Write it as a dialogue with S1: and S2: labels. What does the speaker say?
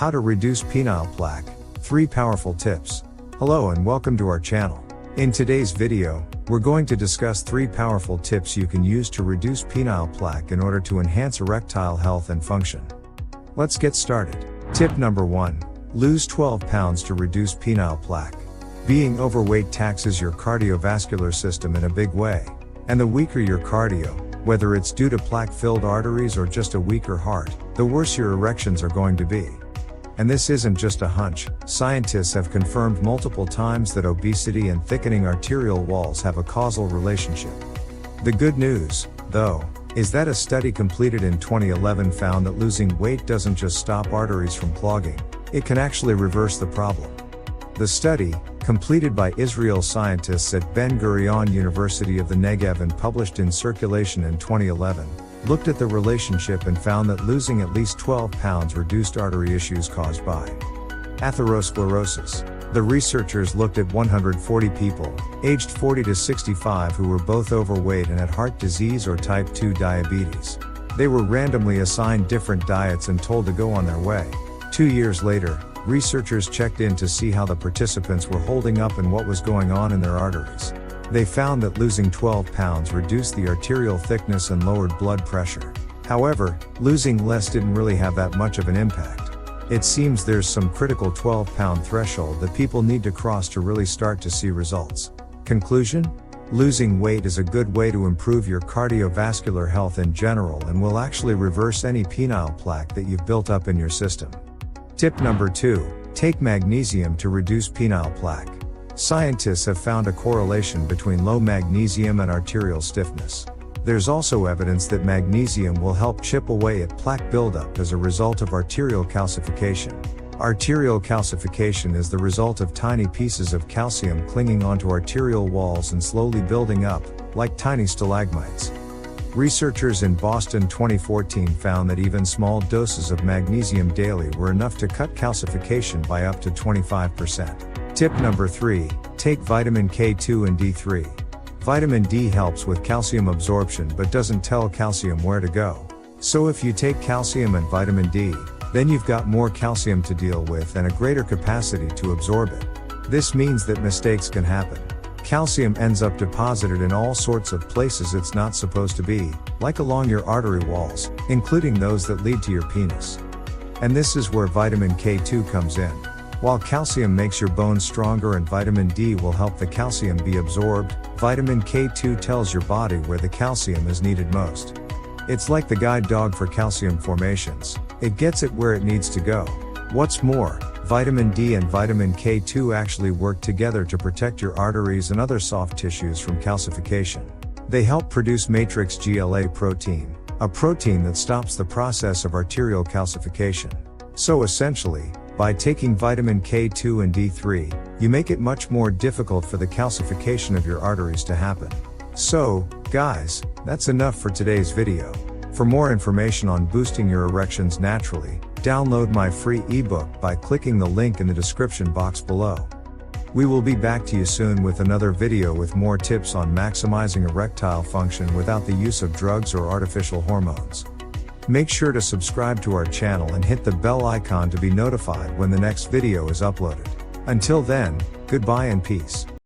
S1: How to reduce penile plaque, 3 powerful tips. Hello and welcome to our channel. In today's video, we're going to discuss 3 powerful tips you can use to reduce penile plaque in order to enhance erectile health and function. Let's get started. Tip number 1. Lose 12 pounds to reduce penile plaque. Being overweight taxes your cardiovascular system in a big way. And the weaker your cardio, whether it's due to plaque-filled arteries or just a weaker heart, the worse your erections are going to be. And this isn't just a hunch. Scientists have confirmed multiple times that obesity and thickening arterial walls have a causal relationship. The good news, though, is that a study completed in 2011 found that losing weight doesn't just stop arteries from clogging, it can actually reverse the problem. The study, completed by Israel scientists at Ben-Gurion University of the Negev and published in Circulation in 2011, looked at the relationship and found that losing at least 12 pounds reduced artery issues caused by atherosclerosis. The researchers looked at 140 people, aged 40 to 65 who were both overweight and had heart disease or type 2 diabetes. They were randomly assigned different diets and told to go on their way. 2 years later, researchers checked in to see how the participants were holding up and what was going on in their arteries. They found that losing 12 pounds reduced the arterial thickness and lowered blood pressure. However, losing less didn't really have that much of an impact. It seems there's some critical 12-pound threshold that people need to cross to really start to see results. Conclusion? Losing weight is a good way to improve your cardiovascular health in general and will actually reverse any penile plaque that you've built up in your system. Tip number 2. Take magnesium to reduce penile plaque. Scientists have found a correlation between low magnesium and arterial stiffness. There's also evidence that magnesium will help chip away at plaque buildup as a result of arterial calcification. Arterial calcification is the result of tiny pieces of calcium clinging onto arterial walls and slowly building up, like tiny stalagmites. Researchers in Boston 2014 found that even small doses of magnesium daily were enough to cut calcification by up to 25%. Tip number 3. Take vitamin K2 and D3. Vitamin D helps with calcium absorption but doesn't tell calcium where to go. So if you take calcium and vitamin D, then you've got more calcium to deal with and a greater capacity to absorb it. This means that mistakes can happen. Calcium ends up deposited in all sorts of places it's not supposed to be, like along your artery walls, including those that lead to your penis. And this is where vitamin K2 comes in. While calcium makes your bones stronger and vitamin D will help the calcium be absorbed, vitamin K2 tells your body where the calcium is needed most. It's like the guide dog for calcium formations. It gets it where it needs to go. What's more, vitamin D and vitamin K2 actually work together to protect your arteries and other soft tissues from calcification. They help produce matrix GLA protein, a protein that stops the process of arterial calcification. So essentially, by taking vitamin K2 and D3, you make it much more difficult for the calcification of your arteries to happen. So, guys, that's enough for today's video. For more information on boosting your erections naturally, download my free ebook by clicking the link in the description box below. We will be back to you soon with another video with more tips on maximizing erectile function without the use of drugs or artificial hormones. Make sure to subscribe to our channel and hit the bell icon to be notified when the next video is uploaded. Until then, goodbye and peace.